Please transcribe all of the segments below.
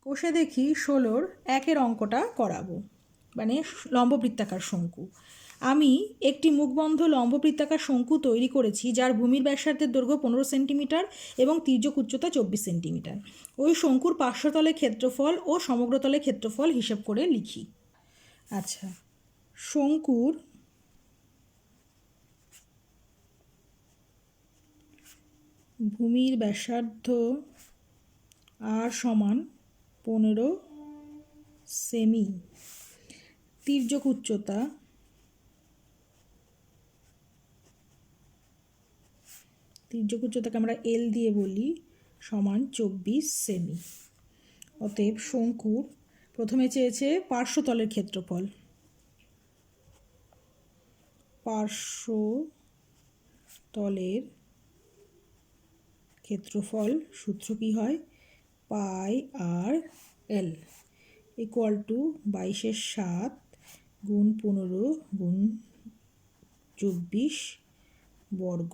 কষে দেখি 16-র 1-এর অঙ্কটা করাবো, মানে লম্ববৃত্তাকার শঙ্কু। আমি একটি মুখবন্ধ লম্ববৃত্তাকার শঙ্কু তৈরি করেছি যার ভূমির ব্যাসার্ধের দৈর্ঘ্য 15 সেন্টিমিটার এবং তির্যক উচ্চতা 24 সেন্টিমিটার। ওই শঙ্কুর পার্শ্বতলের ক্ষেত্রফল ও সমগ্রতলের ক্ষেত্রফল হিসেব করে লিখি। আচ্ছা, শঙ্কুর ভূমির ব্যাসার্ধ আর সমান 15 সেমি, তির্যক উচ্চতাকে আমরা এল দিয়ে বলি, সমান 24 সেমি। অতএব শঙ্কুর প্রথমে চেয়েছে পার্শ্বতলের ক্ষেত্রফল। পার্শ্বতলের ক্ষেত্রফল সূত্র কি হয়? পাই আর এল ইকুয়াল টু 22/7 গুণ 15 গুণ 24 বর্গ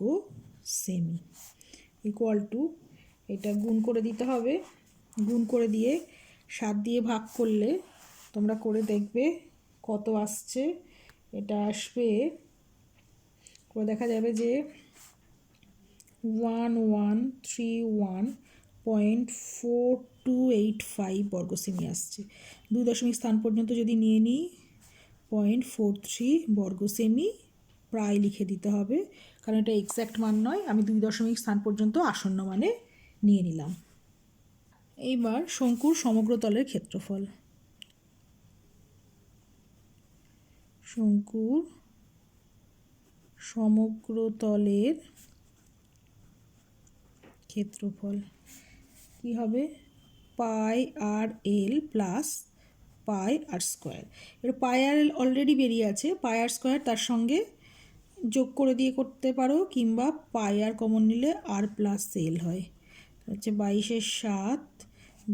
সেমি ইকুয়াল টু, এটা গুণ করে দিতে হবে। গুণ করে দিয়ে 7 দিয়ে ভাগ করলে তোমরা করে দেখবে কত আসছে। এটা আসবে, করে দেখা যাবে যে 1131.4285 বর্গ সেমি আসছে। 2 দশমিক স্থান পর্যন্ত যদি নিয়ে নিই 0.43 বর্গ সেমি প্রায় লিখে দিতে হবে, কারণ এটা এক্স্যাক্ট মান নয়। আমি 2 দশমিক স্থান পর্যন্ত আসন্ন মানে নিয়ে নিলাম। এইবার শঙ্কুর সমগ্রতলের ক্ষেত্রফল। শঙ্কুর সমগ্রতলের ক্ষেত্রফল কি হবে? পাই আর এল প্লাস পাই আর স্কোয়ার। এবার পাই আর এল অলরেডি বেরিয়ে আছে, পাই আর স্কোয়ার তার সঙ্গে যোগ করে দিয়ে করতে পারো, কিংবা পাই আর কমন নিলে আর প্লাস এল হয়। হচ্ছে 22/7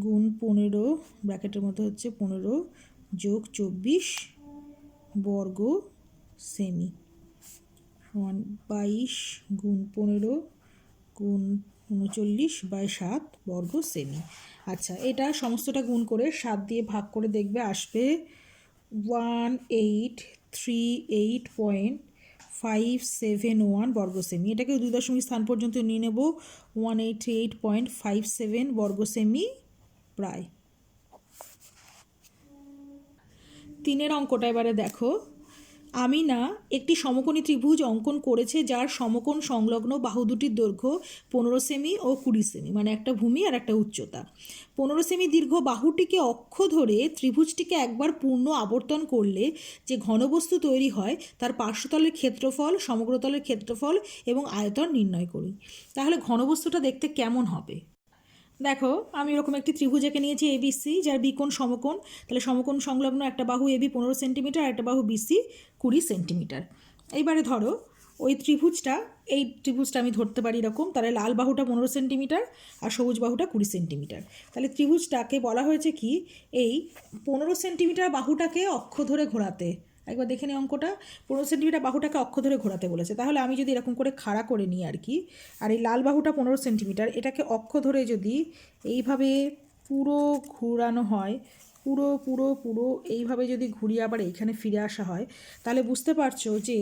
গুণ 15 ব্র্যাকেটের মধ্যে হচ্ছে 15 যোগ 24 বর্গ সেমি সমান 22 গুণ 15 গুণ 39/7 বর্গ সেমি। আচ্ছা, এটা সমস্তটা গুণ করে 7 দিয়ে ভাগ করে দেখবে আসবে 1838.571 বর্গ সেমি। এটাকে 2 দশমিক স্থান পর্যন্ত নিয়ে নেব, 188.57 বর্গ সেমি প্রায়। 3-এর অঙ্কটা এবারে দেখো। আমি না একটি সমকোণী ত্রিভুজ অঙ্কন করেছে যার সমকোণ সংলগ্ন বাহু দুটির দৈর্ঘ্য 15 সেমি ও 20 সেমি, মানে একটা ভূমি আর একটা উচ্চতা। 15 সেমি দীর্ঘ বাহুটিকে অক্ষ ধরে ত্রিভুজটিকে একবার পূর্ণ আবর্তন করলে যে ঘনবস্তু তৈরি হয় তার পার্শ্বতলের ক্ষেত্রফল, সমগ্রতলের ক্ষেত্রফল এবং আয়তন নির্ণয় করি। তাহলে ঘনবস্তুটা দেখতে কেমন হবে? দেখো, আমি এরকম একটি ত্রিভুজ এঁকে নিয়েছি এবিসি, যার বিকোণ সমকোণ। তাহলে সমকোণ সংলগ্ন একটা বাহু এবি 15 সেন্টিমিটার আর একটা বাহু বিসি 20 সেন্টিমিটার। এইবারে ধরো ওই ত্রিভুজটা, এই ত্রিভুজটা আমি ধরতে পারি এরকম, তাহলে লাল বাহুটা 15 সেন্টিমিটার আর সবুজ বাহুটা 20 সেন্টিমিটার। তাহলে ত্রিভুজটাকে বলা হয়েছে কি, এই 15 সেন্টিমিটার বাহুটাকে অক্ষ ধরে ঘোরাতে। একবার দেখে নিই অঙ্কটা। 15 সেন্টিমিটার বাহুটাকে অক্ষ ধরে ঘোরাতে বলেছে। তাহলে আমি যদি এরকম করে খাড়া করে নিই আর কি, আর এই লাল বাহুটা 15 সেন্টিমিটার, এটাকে অক্ষ ধরে যদি এইভাবে পুরো ঘোরানো হয়, পুরো পুরো পুরো এইভাবে যদি ঘুরিয়ে আবার এইখানে ফিরে আসা হয়, তাহলে বুঝতে পারছো যে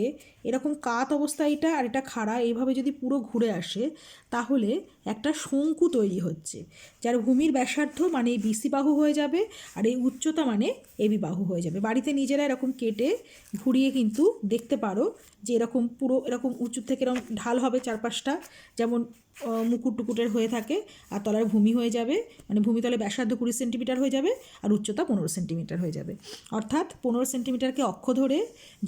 এরকম কাত অবস্থা এটা, আর এটা খাড়া, এইভাবে যদি পুরো ঘুরে আসে তাহলে একটা শঙ্কু তৈরি হচ্ছে, যার ভূমির ব্যাসার্ধ মানে এই বিসি বাহু হয়ে যাবে আর এই উচ্চতা মানে এবি বাহু হয়ে যাবে। বাড়িতে নিজেরা এরকম কেটে ঘুরিয়ে কিন্তু দেখতে পারো যে এরকম পুরো এরকম উঁচু থেকে এরকম ঢাল হবে চারপাশটা, যেমন মুকুট টুকুটের হয়ে থাকে, আর তলার ভূমি হয়ে যাবে, মানে ভূমিতলে ব্যাসার্ধ 20 সেন্টিমিটার হয়ে যাবে আর উচ্চতা 15 সেন্টিমিটার হয়ে যাবে। অর্থাৎ 15 সেন্টিমিটারকে অক্ষ ধরে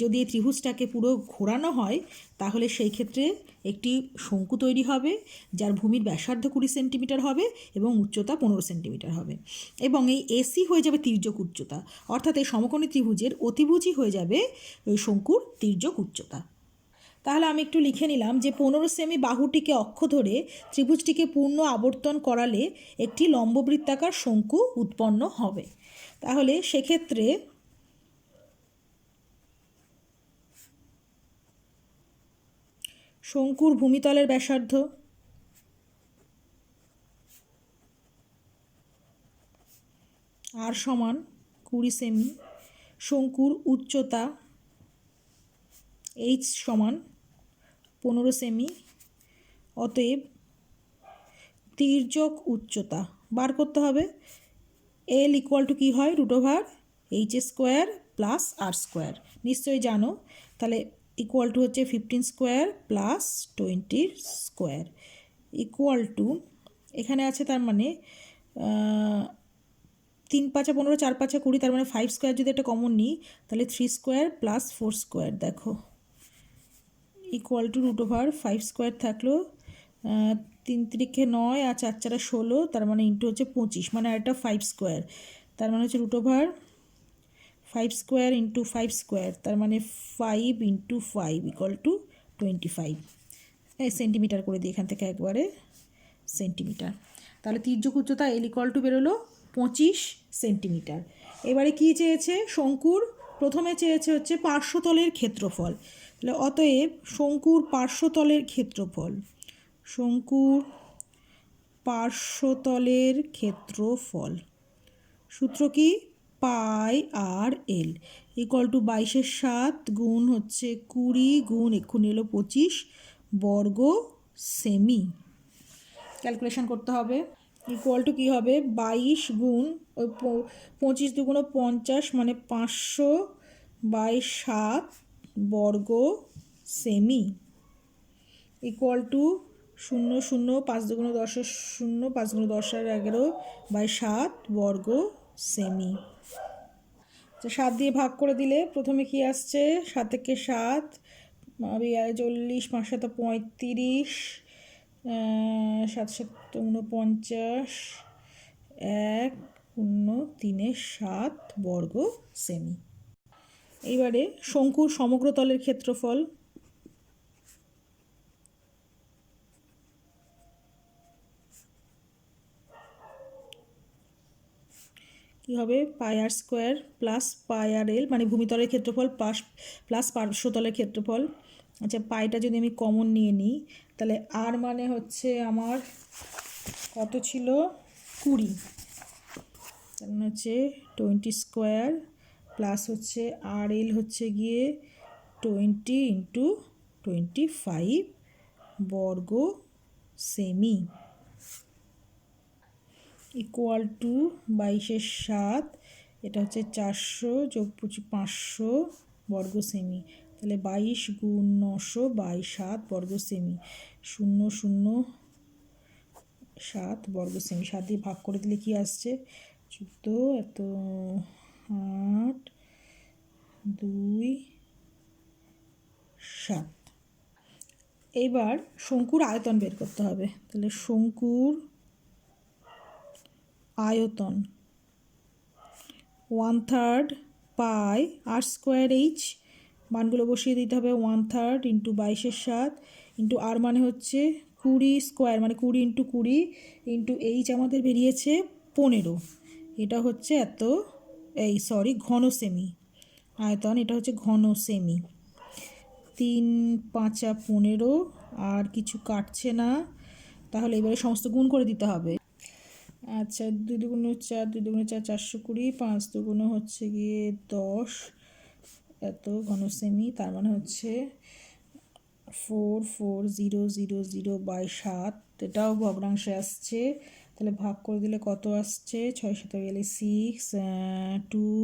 যদি এই ত্রিভুজটাকে পুরো ঘোরানো হয় তাহলে সেই ক্ষেত্রে একটি শঙ্কু তৈরি হবে, যার ভূমির ব্যাসার্ধ 20 সেন্টিমিটার হবে এবং উচ্চতা 15 সেন্টিমিটার হবে, এবং এই এসি হয়ে যাবে তির্যক উচ্চতা। অর্থাৎ এই সমকোণী ত্রিভুজের অতিভুজই হয়ে যাবে ওই শঙ্কুর তির্যক উচ্চতা। তাহলে আমি একটু লিখে নিলাম যে 15 সেমি বাহুটিকে অক্ষ ধরে ত্রিভুজটিকে পূর্ণ আবর্তন করালে একটি লম্ববৃত্তাকার শঙ্কু উৎপন্ন হবে। তাহলে সেক্ষেত্রে শঙ্কুর ভূমিতলের ব্যাসার্ধ আর সমান 20 সেমি, শঙ্কুর উচ্চতা এইচ সমান 15 সেমি, অতএব তির্যক উচ্চতা বার করতে হবে। এল ইকুয়াল টু কী হয়, √এইচ² প্লাস আর স্কোয়ার, নিশ্চয়ই জানো। তাহলে ইকুয়াল টু হচ্ছে 15 square plus 20 square equal two, এখানে আছে তার মানে 3 × 5 = 15, 4 × 5 = 20, তার মানে 5 স্কোয়ার যদি একটা কমন নিই তাহলে 3 স্কোয়ার প্লাস 4 স্কোয়ার, দেখো ইকুয়াল টু √5 স্কোয়ার থাকলো, 3 × 3 = 9 আর 4 × 4 = 16, তার মানে ইন্টু হচ্ছে 25, মানে একটা 5 স্কোয়ার, তার মানে হচ্ছে √5 স্কোয়ার ইন্টু 5 স্কোয়ার, তার মানে 5 × 5 = 25 সেন্টিমিটার করে দিই এখান থেকে একবারে সেন্টিমিটার। তাহলে তির্যক উচ্চতা এল ইকুয়াল টু বেরোলো 25 সেন্টিমিটার। এবারে কি চেয়েছে, শঙ্কুর প্রথমে চেয়েছে হচ্ছে পার্শ্বতলের ক্ষেত্রফল। তাহলে অতএব শঙ্কুর পার্শ্বতলের ক্ষেত্রফল, সূত্র কি, পাই আর এল ইকুয়াল টু 22/7 গুণ হচ্ছে 20 গুণ এক্ষুনি এলো 25 বর্গ সেমি। ক্যালকুলেশন করতে হবে, ইকুয়াল টু কী হবে, 22 গুণ 25 × 2 = 50, মানে 500/7 বর্গ সেমি ইকুয়াল টু 0 0 5 × 2 = 10, 0 5 × 10 = 11/7 বর্গ সেমি। 7 দিয়ে ভাগ করে দিলে প্রথমে কি আসছে, 7 থেকে 7 40, 5 × 7 = 35, 7 × 7 = 49, 1 0 3 7 বর্গ সেমি। এইবারে শঙ্কুর সমগ্র তলের ক্ষেত্রফল, কী হবে, পাই আর স্কোয়ার প্লাস পাই আর এল, মানে ভূমিতলের ক্ষেত্রফল প্লাস পার্শ্বতলের ক্ষেত্রফল। আচ্ছা, পাইটা যদি আমি কমন নিয়ে নিই তাহলে আর মানে হচ্ছে আমার কত ছিল, 20, তার মানে হচ্ছে 20 স্কোয়ার প্লাস হচ্ছে আর এল হচ্ছে গিয়ে 20 × 25 বর্গ সেমি ইকুয়াল টু 22/7, এটা হচ্ছে 400 যোগ 500 বর্গ সেমি, তাহলে 22 গুণ 900/7 বর্গ সেমি, 0 0 7 বর্গ সেমি। 7 দিয়ে ভাগ করে দিলে কি আসছে, 14 এত 8 2 7। এবার শঙ্কুর আয়তন বের করতে হবে। তাহলে শঙ্কুর আয়তন 1/3 পাই আর স্কোয়ার এইচ, মানগুলো বসিয়ে দিতে হবে, 1/3 × 22/7 ইন্টু আর মানে হচ্ছে 20 স্কোয়ার, মানে 20 × 20 ইন্টু এইচ আমাদের বেরিয়েছে 15, এটা হচ্ছে ঘন সেমি আয়তন, এটা হচ্ছে ঘন সেমি। 3 × 5 = 15, আর কিছু কাটছে না, তাহলে এবারে সমস্ত গুণ করে দিতে হবে। আচ্ছা, 2 × 2 = 4, 2 × 2 = 4, 420, 5 × 2 হচ্ছে গিয়ে 10, এত ঘন সেমি, তার মানে হচ্ছে 44000/7, এটাও ভগ্নাংশে আসছে। তাহলে ভাগ করে দিলে কত আসছে, 6 × 7 = 6, 2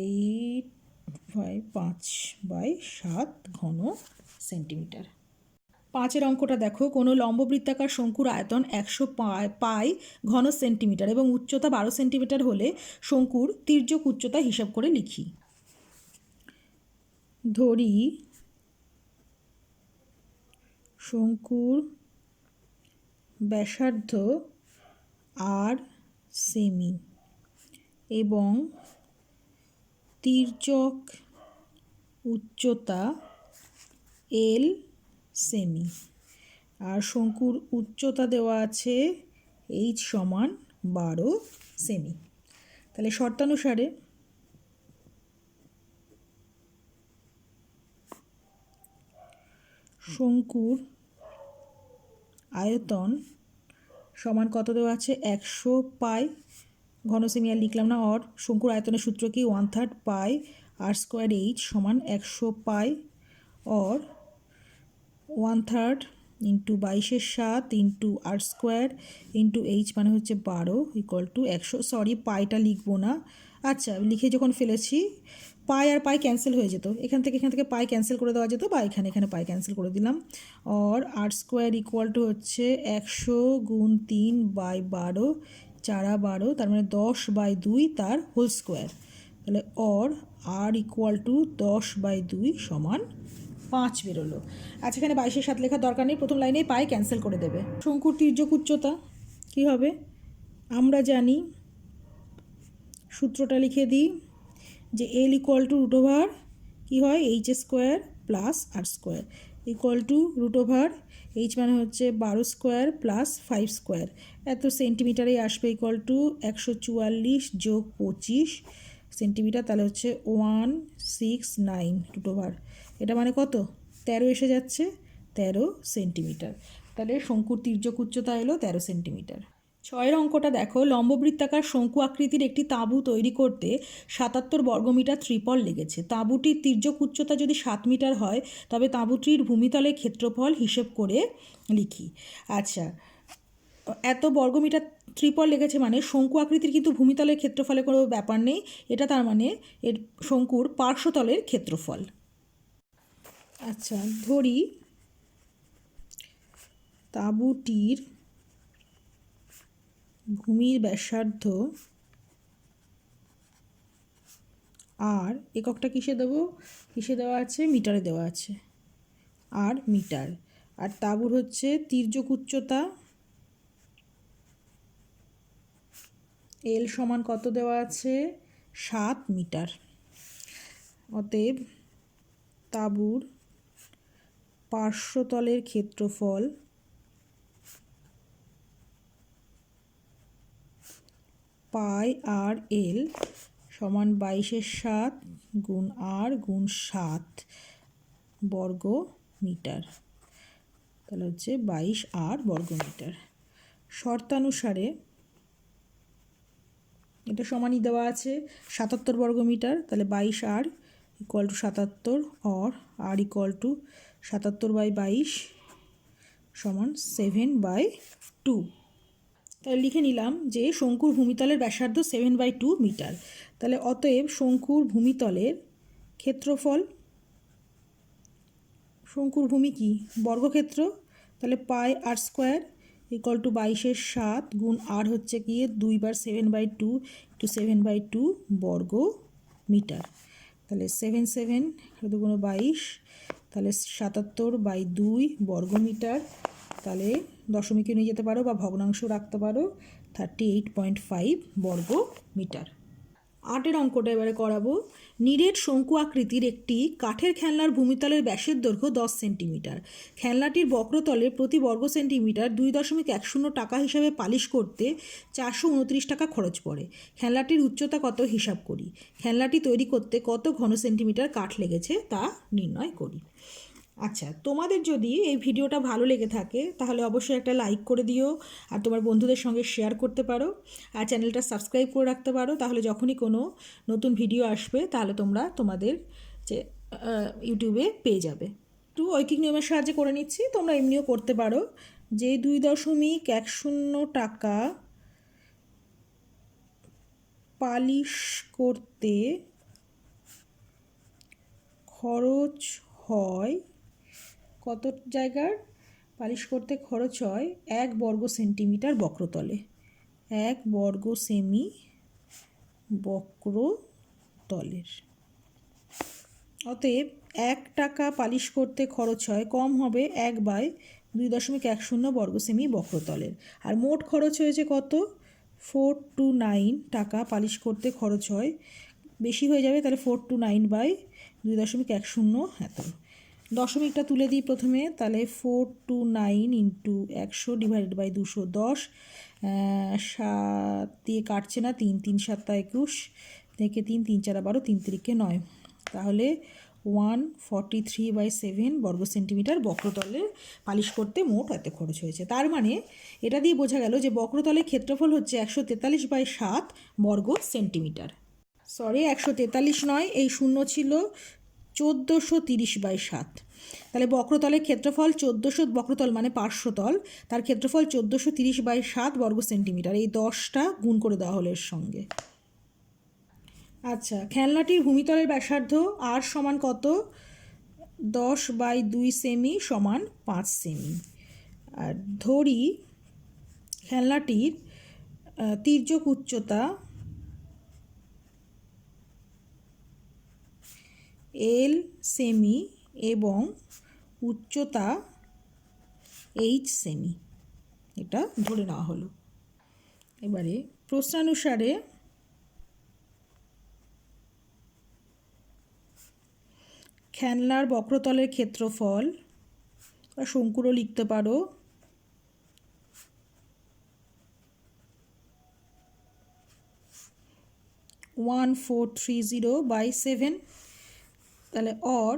8 5 5/7 ঘন সেন্টিমিটার। 5 অঙ্কটা দেখো, কোনো লম্ববৃত্তাকার শঙ্কুর আয়তন 100 পাই ঘন সেন্টিমিটার এবং উচ্চতা 12 সেন্টিমিটার হলে শঙ্কুর তির্যক উচ্চতা হিসাব করে লিখি। ধরি শঙ্কুর ব্যাসার্ধ আর সেমি এবং তির্যক উচ্চতা এল সেমি, আর শঙ্কুর উচ্চতা দেওয়া আছে এইচ সমান 12 সেমি। তাহলে শর্তানুসারে শঙ্কুর আয়তন সমান কত দেওয়া আছে, 100 পাই ঘনসেমি আর লিখলাম না। অর শঙ্কুর আয়তনের সূত্র কি? 1/3 পাই আর স্কোয়ার এইচ সমান 100 pi or 1/3 into 22/7 into r square into H মানে হচ্ছে 12 ইকুয়াল টু 100। সরি, পাইটা লিখবো না। আচ্ছা, লিখে যখন ফেলেছি পাই আর পাই ক্যান্সেল হয়ে যেত, এখান থেকে পাই ক্যান্সেল করে দেওয়া যেত, বা এখানে পাই ক্যান্সেল করে দিলাম। Or r square equal to হচ্ছে 100 গুণ 3/12, 4/12, তার মানে 10/2 তার হোল স্কোয়ার। তাহলে অর আর ইকুয়াল টু 10/2 সমান 5 বেরোলো। আচ্ছা, এখানে 22/7 লেখার দরকার নেই, প্রথম লাইনেই পাই ক্যান্সেল করে দেবে। শঙ্কুর তির্যক উচ্চতা কী হবে আমরা জানি, সূত্রটা লিখে দিই যে l equal to root over কী হয় h square plus r square equal to root over h মানে হচ্ছে 12 স্কোয়ার প্লাস 5 স্কোয়ার, এত সেন্টিমিটারেই আসবে, ইকুয়াল টু 144 যোগ 25 সেন্টিমিটার, তাহলে হচ্ছে 169 রুট ওভার, এটা মানে কত 13 এসে যাচ্ছে, 13 সেন্টিমিটার। তাহলে শঙ্কুর তির্যক উচ্চতা এলো 13 সেন্টিমিটার। 6 অঙ্কটা দেখো, লম্ববৃত্তাকার শঙ্কু আকৃতির একটি তাঁবু তৈরি করতে 77 বর্গমিটার ত্রিপল লেগেছে। তাঁবুটির তির্যক উচ্চতা যদি 7 মিটার হয় তবে তাঁবুটির ভূমিতলের ক্ষেত্রফল হিসেব করে লিখি। আচ্ছা, এত বর্গমিটার ত্রিপল লেগেছে মানে শঙ্কু আকৃতির কিন্তু ভূমিতলের ক্ষেত্রফলে কোনো ব্যাপার নেই, এটা তার মানে এর শঙ্কুর পার্শ্বতলের ক্ষেত্রফল। আচ্ছা, ধরি তাঁবুটির ভূমির ব্যাসার্ধ আর এককটা কিসে দেবো, কিসে দেওয়া আছে, মিটারে দেওয়া আছে, আর মিটার। আর তাঁবুর হচ্ছে তির্যক উচ্চতা এল সমান কত দেওয়া আছে, 7 মিটার। অতএব তাঁবুর পার্শ্বতলের ক্ষেত্রফল পাই আর এল সমান 22/7 গুণ আর গুণ 7 বর্গ মিটার, তাহলে হচ্ছে 22 আর বর্গ মিটার। শর্তানুসারে এটা সমানই দেওয়া আছে 77 বর্গ মিটার, তাহলে 22 r equal to 77 r equal to 77/22 সমান 7/2। তাহলে লিখে নিলাম যে শঙ্কুর ভূমিতলের ব্যাসার্ধ 7/2 মিটার। তাহলে অতএব শঙ্কুর ভূমিতলের ক্ষেত্রফল, শঙ্কুর ভূমি কি বর্গক্ষেত্র, তাহলে পাই আর স্কোয়ার ইকুয়াল টু 22/7 গুণ আর হচ্ছে গিয়ে 2 বার 7/2 টু 7/2 বর্গ মিটার। তাহলে 7 2 22, তাহলে 77/2 বর্গ মিটার। তাহলে দশমিকে নিয়ে যেতে পারো বা ভগ্নাংশ রাখতে পারো, 38.5 বর্গ মিটার। 8 অঙ্কটা এবারে করাবো। নিরেট শঙ্কু আকৃতির একটি কাঠের খেলনার ভূমিতলের ব্যাসের দৈর্ঘ্য 10 সেন্টিমিটার। খেলনাটির বক্রতলে প্রতি বর্গ সেন্টিমিটার 2.10 টাকা হিসাবে পালিশ করতে 429 টাকা খরচ পড়ে। খেলনাটির উচ্চতা কত হিসাব করি। খেলনাটি তৈরি করতে কত ঘন সেন্টিমিটার কাঠ লেগেছে তা নির্ণয় করি। আচ্ছা, তোমাদের যদি এই ভিডিওটা ভালো লেগে থাকে তাহলে অবশ্যই একটা লাইক করে দিও, আর তোমার বন্ধুদের সঙ্গে শেয়ার করতে পারো, আর চ্যানেলটা সাবস্ক্রাইব করে রাখতে পারো, তাহলে যখনই কোনো নতুন ভিডিও আসবে তাহলে তোমরা তোমাদের যে ইউটিউবে পেয়ে যাবে। একটু ঐকিক নিয়মের সাহায্যে করে নিচ্ছি, তোমরা এমনিও করতে পারো। যে 2.10 টাকা পালিশ করতে খরচ হয়, কত জায়গার পালিশ করতে খরচ হয় 1 বর্গ সেন্টিমিটার বক্রতলে, 1 বর্গ সেমি বক্রতলের। অতএব 1 টাকা পালিশ করতে খরচ হয়, কম হবে 1/2.10 বর্গ সেমি বক্রতলের। আর মোট খরচ হয়েছে কত, 429 টাকা পালিশ করতে খরচ হয়, বেশি হয়ে যাবে, তাহলে 429/2.10 এত। দশমিকটা তুলে দিই প্রথমে, তাহলে 429 ইন্টু 100 ডিভাইডেড বাই 210, 7 দিয়ে কাটছে না, 3 3 7 21 থেকে 3 3 4 12, 3 3 9, তাহলে 143/7 বর্গ সেন্টিমিটার বক্রতলের পালিশ করতে মোট এত খরচ হয়েছে। তার মানে এটা দিয়ে বোঝা গেল যে বক্রতলের ক্ষেত্রফল হচ্ছে 143/7 বর্গ সেন্টিমিটার। সরি, 143 নয়, এই শূন্য ছিল 1430/7। তাহলে বক্রতলের ক্ষেত্রফল 1400, বক্রতল মানে পার্শ্বতল, তার ক্ষেত্রফল 1430/7 বর্গ সেন্টিমিটার। এই 10টা গুণ করে দেওয়া হলো এর সঙ্গে। আচ্ছা, খেলনাটির ভূমিতলের ব্যাসার্ধ আর সমান কত? 10/2 সেমি সমান 5 সেমি। আর ধরি খেলনাটির তির্যক উচ্চতা L সেমি এবং উচ্চতা H সেমি, এটা ধরে নেওয়া হলো। এবারে প্রশ্নানুসারে খেলনার বক্রতলের ক্ষেত্রফল বা শঙ্কুরও লিখতে পারো, (1430/7) তাহলে অর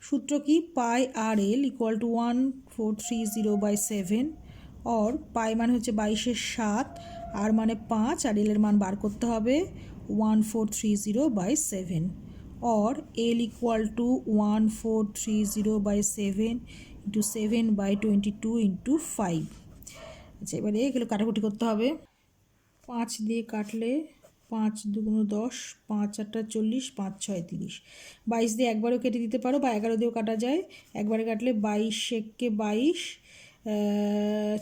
সূত্র কি? পাই আর এল ইকুয়াল টু 1430/7। অর পাই মানে হচ্ছে 22/7, আর মানে 5, আর এল এর মান বার করতে হবে 1430/7। Or L equal two 1430/7 into 7/22 into 5। আচ্ছা, এবারে এগুলো কাটাকুটি করতে হবে। 5 দিয়ে কাটলে 5 দুগুণ 10, 5 আটটা 40, 5 6 30। 22 দিয়ে একবারও কেটে দিতে পারো বা 11 দিয়েও কাটা যায়। একবারে কাটলে 22 একে 22,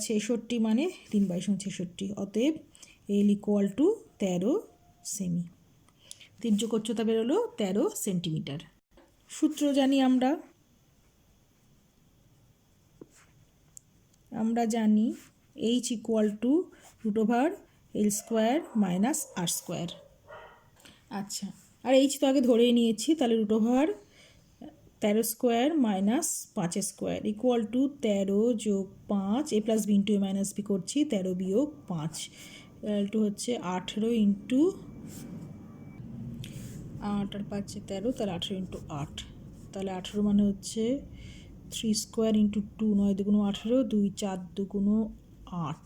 66 মানে 3/22 66। অতএব এল ইকুয়াল টু 13 সেমি। তির্যক উচ্চতা বেরোলো 13 সেন্টিমিটার। সূত্র জানি আমরা জানি H equal to √L² minus R²। আচ্ছা, আর H তো আগে ধরেই নিয়েছি, তাহলে √13² মাইনাস 5² ইকুয়াল টু 13 যোগ 5, a plus b into a minus b করছি, 13 বিয়োগ 5 ইকুয়াল টু হচ্ছে 18 ইন্টু 8 আর 5 13, তাহলে 18 ইন্টু 8, তাহলে 18 মানে হচ্ছে 3² ইন্টু 2, 9 দুগুণ 18, 2 4 দুগুণ 8,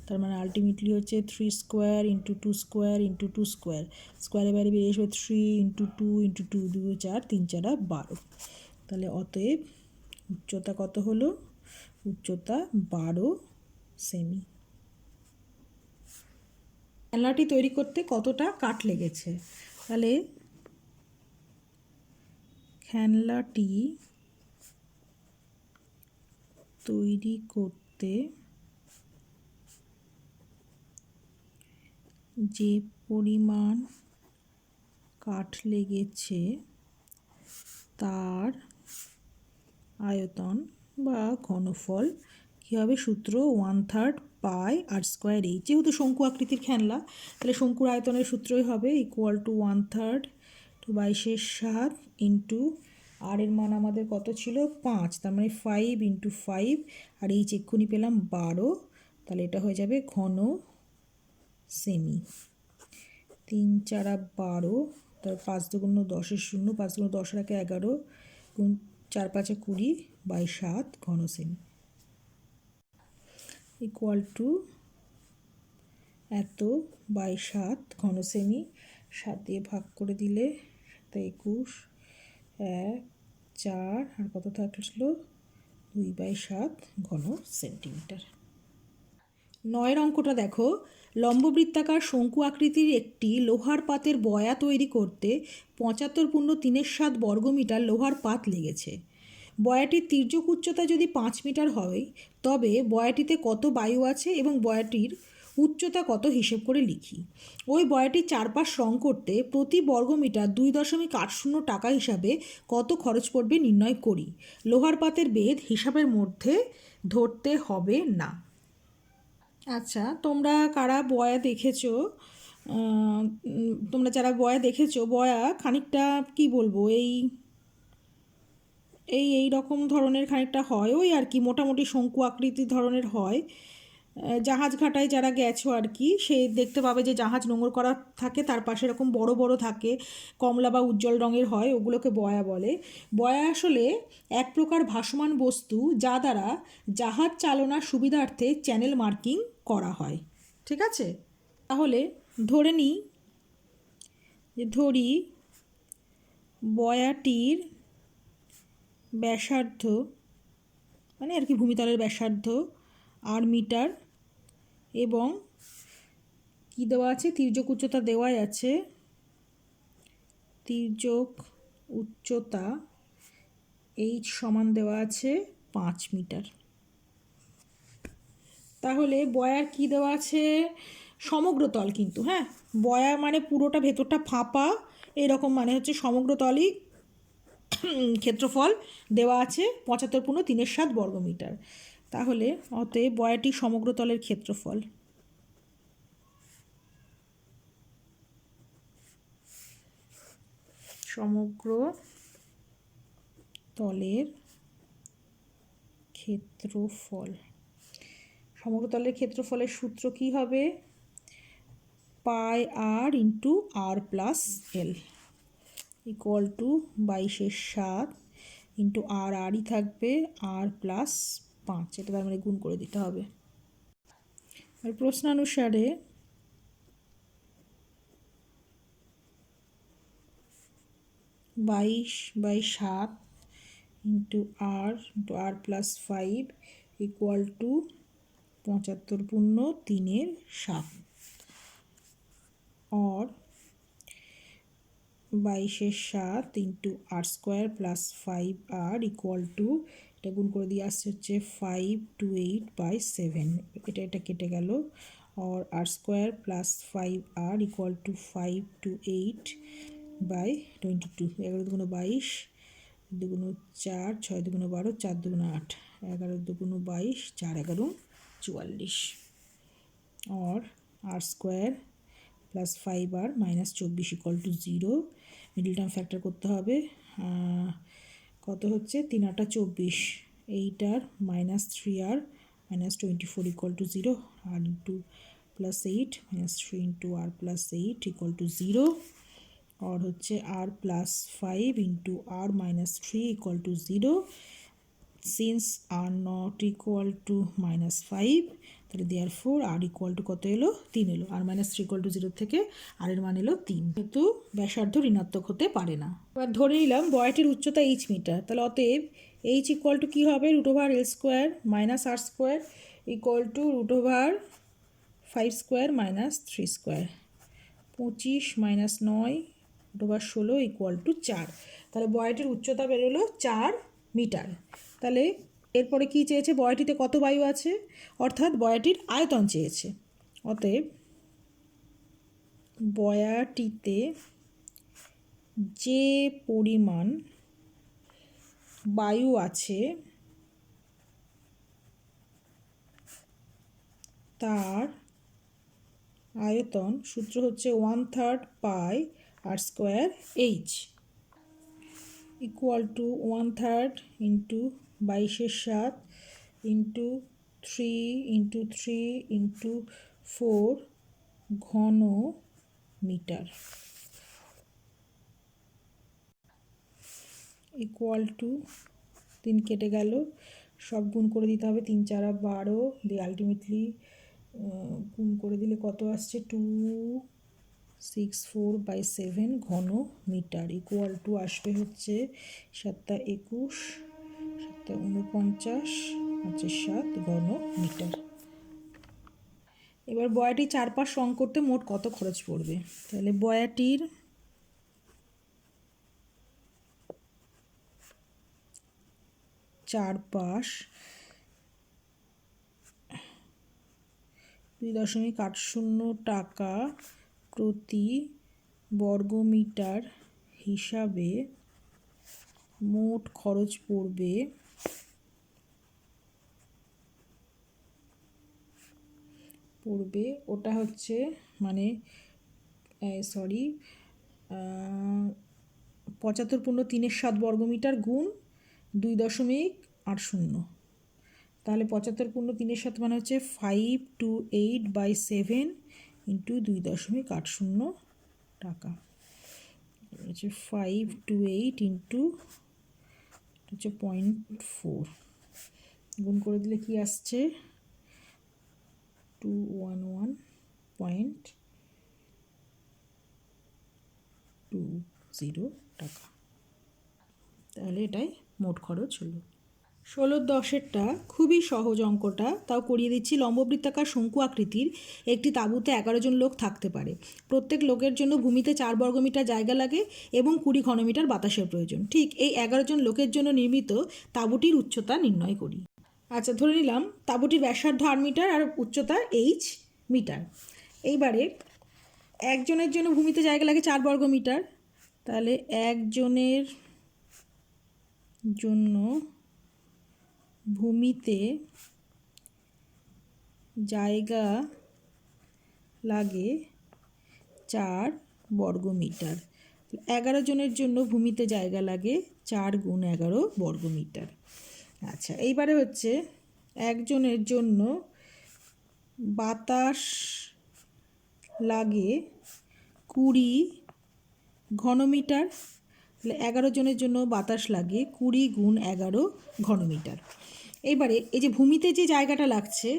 তার মানে আলটিমেটলি হচ্ছে 3² ইন্টু 2² ইন্টু 2², স্কোয়ারের বাইরে বেরিয়ে আসবে 3 ইন্টু 2 ইন্টু 2, 2 4, 3 4 12। তাহলে অতএব উচ্চতা কত হলো? উচ্চতা 12 সেমি। খেলনাটি তৈরি করতে কতটা কাঠ লেগেছে? তাহলে খেলনাটি তৈরি করতে যে পরিমাণ কাঠ লেগেছে তার আয়তন বা ঘনফল কী হবে? সূত্র 1/3 পাই R² H। যেহেতু শঙ্কু আকৃতির খেলনা, তাহলে শঙ্কুর আয়তনের সূত্রই হবে ইকুয়াল টু 1/3 টু 22/7 ইন্টু আর এর মান আমাদের কত ছিল? 5, তার মানে 5 ইন্টু 5, আর H এক্ষুনি পেলাম 12, তাহলে এটা হয়ে যাবে ঘন সেমি। 3 4 12, তার 5 দুগুণ 10 0, 5 দুগুণ 10 এর 11, গুণ 4 5 20/7 ঘন সেমি ইকুয়াল টু এত বাই 7 ঘন সেমি। 7 দিয়ে ভাগ করে দিলে 21, 1 4, আর কত থাকলো? 2/7 ঘন সেন্টিমিটার। 9 অঙ্কটা দেখো, লম্ববৃত্তাকার শঙ্কু আকৃতির একটি লোহার পাতের বয়া তৈরি করতে 75.37 বর্গমিটার লোহার পাত লেগেছে। বয়াটির তির্যক উচ্চতা যদি 5 মিটার হয়, তবে বয়াটিতে কত বায়ু আছে এবং বয়াটির উচ্চতা কত হিসেব করে লিখি। ওই বয়াটির চারপাশ রং করতে প্রতি বর্গমিটার 2.80 টাকা হিসাবে কত খরচ পড়বে নির্ণয় করি। লোহার পাতের বেধ হিসাবের মধ্যে ধরতে হবে না। আচ্ছা, তোমরা কারা বয়া দেখেছো? তোমরা যারা বয়া দেখেছো, বয়া খানিকটা কি বলবো, এই রকম ধরনের খানিকটা হয়, ওই আর কি মোটামুটি শঙ্কু আকৃতির ধরনের হয়। জাহাজ ঘাটায় যারা গেছো আর কি, সে দেখতে পাবে যে জাহাজ নোঙর করা থাকে, তার পাশে এরকম বড় বড় থাকে, কমলা বা উজ্জ্বল রঙের হয়, ওগুলোকে বয়া বলে। বয়া আসলে এক প্রকার ভাসমান বস্তু যা দ্বারা জাহাজ চালনার সুবিধার্থে চ্যানেল মার্কিং করা হয়। ঠিক আছে, তাহলে ধরে নিই যে ধরি বয়াটির ব্যাসার্ধ, মানে আর কি ভূমিতলের ব্যাসার্ধ আর মিটার, এবং কি দেওয়া আছে, তির্যক উচ্চতা দেওয়াই আছে, তির্যক উচ্চতা এইচ সমান দেওয়া আছে 5 মিটার। তাহলে বয়ার কি দেওয়া আছে, সমগ্র তল কিন্তু, হ্যাঁ, বয়া মানে পুরোটা ভেতরটা ফাঁপা এরকম, মানে হচ্ছে সমগ্র তলই ক্ষেত্রফল দেওয়া আছে 75.37 বর্গমিটার। তাহলে অতএব বয়াটি সমগ্র তলের ক্ষেত্রফল। সমগ্র তলের ক্ষেত্রফল। সমগ্র তলের ক্ষেত্রফলের সূত্র কি হবে, pi r into r plus l equal to 22/7 into r, আরই থাকবে, আর প্লাস 5, এটা তার মানে গুণ করে দিতে হবে। আর প্রশ্নানুসারে 22/7 into r plus 5 equal to 75/3 और 22/7 into r square plus 5r equal to, এটা গুণ করে দিয়ে আসছে হচ্ছে 528/7, এটা কেটে গেল, और r square plus 5r equal to 528/22, 11 দুগুণ 22, দুগুণ 4, 6 দুগুণ 12, 4 দুগুণ 8, 11 দুগুণ 22, 4 11 44, और r square plus 5r minus 24 equal to 0, middle term factor করতে হবে, কত হচ্ছে 3 8 24, 8r minus 3r minus 24 equal to 0, r into plus 8 minus 3 into r plus 8 equal to 0, और হচ্ছে r plus 5 into r minus 3 equal to 0, since r not equal to -5, তাহলে therefore আর equal two কত এলো, 3 এলো, আর -3 ইকুয়াল টু 0 থেকে আর এর মান এলো 3, কিন্তু ব্যাসার্ধ ঋণাত্মক হতে পারে না। এবার ধরে নিলাম বয়াটির উচ্চতা h মিটার, তাহলে অতএব h ইকুয়াল টু কী হবে, √l square minus r square equal to √5 square minus 3 square, 25 minus 9 √16 equal to 4। তাহলে বয়াটির উচ্চতা বেরোলো 4 মিটার। তাহলে এরপরে কি চেয়েছে, বয়াটিতে কত বায়ু আছে, অর্থাৎ বয়াটির আয়তন চেয়েছে। অতএব বয়াটিতে যে পরিমাণ বায়ু আছে তার আয়তন, সূত্র হচ্ছে 1/3 pi r square h equal to 1/3 into 22/7 into 3 into 3 into 4 ঘন মিটার ইকুয়াল টু, 3 কেটে গেল, সব গুণ করে দিতে হবে, 3 4 12 দিয়ে আলটিমেটলি গুণ করে দিলে কত আসছে, 264/7 ঘন মিটার ইকুয়াল টু আসবে হচ্ছে 7 21 7 49 7 ঘন মিটার। এবার বয়াটির চারপাশ রং করতে মোট কত খরচ পড়বে, তাহলে বয়াটির চারপাশ 2.80 টাকা প্রতি বর্গমিটার হিসাবে মোট খরচ পড়বে ওটা হচ্ছে মানে 75.37 বর্গমিটার গুণ 2.80, তাহলে 75 × 3 মানে হচ্ছে 528/7 ইন্টু 2.80 টাকা। হচ্ছে 528 ইন্টু হচ্ছে 0.4 গুণ করে দিলে কি আসছে 211.20 টাকা। তাহলে এটাই মোট খরচ হলো। 16-10-এরটা খুবই সহজ অঙ্কটা, তাও করিয়ে দিচ্ছি। লম্ববৃত্তাকার শঙ্কু আকৃতির একটি তাঁবুতে 11 জন লোক থাকতে পারে। প্রত্যেক লোকের জন্য ভূমিতে 4 বর্গমিটার জায়গা লাগে এবং 20 ঘনমিটার বাতাসের প্রয়োজন। ঠিক এই 11 জন লোকের জন্য নির্মিত তাঁবুটির উচ্চতা নির্ণয় করি। আচ্ছা, ধরে নিলাম তাঁবুটির ব্যাসার্ধ 8 মিটার আর উচ্চতা h মিটার। এইবারে একজনের জন্য ভূমিতে জায়গা লাগে 4 বর্গমিটার। তাহলে একজনের জন্য ভূমিতে জায়গা লাগে 4 বর্গমিটার। 11 জনের জন্য ভূমিতে জায়গা লাগে 4 × 11 বর্গমিটার। আচ্ছা, এইবারে হচ্ছে একজনের জন্য বাতাস লাগে 20 ঘনমিটার। 11 জনের জন্য বাতাস লাগে 20 × 11 ঘনমিটার। এইবারে এই যে ভূমিতে যে জায়গাটা লাগছে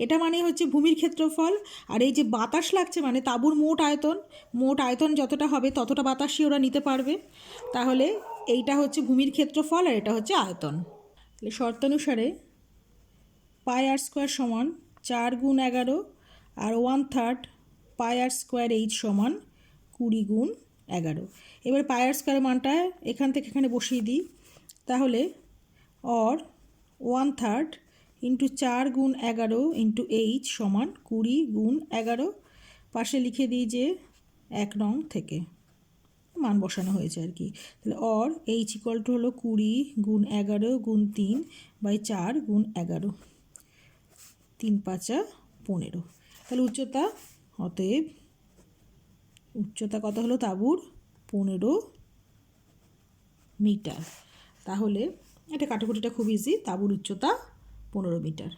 এটা মানে হচ্ছে ভূমির ক্ষেত্রফল, আর এই যে বাতাস লাগছে মানে তাঁবুর মোট আয়তন যতটা হবে ততটা বাতাসই ওরা নিতে পারবে। তাহলে এইটা হচ্ছে ভূমির ক্ষেত্রফল আর এটা হচ্ছে আয়তন। তাহলে শর্তানুসারে πr² সমান 4 × 11 আর 1/3 πr² h সমান 20 × 11। এবার πr² মানটা এখান থেকে এখানে বসিয়ে দিই। তাহলে or 1/3 ইন্টু 4 × 11 ইন্টু h সমান 20 × 11। পাশে লিখে দিই যে 1 নং থেকে মান বসানো হয়েছে আর কি। তাহলে or h হলো 20 × 11 × 3/4 × 11, 3 × 5 = 15। তাহলে উচ্চতা, অতএব উচ্চতা কত হলো তাঁবুর 15 মিটার। তাহলে এটা কাটাকুটিটা খুব ইজি, তাঁবুর উচ্চতা 15 মিটার।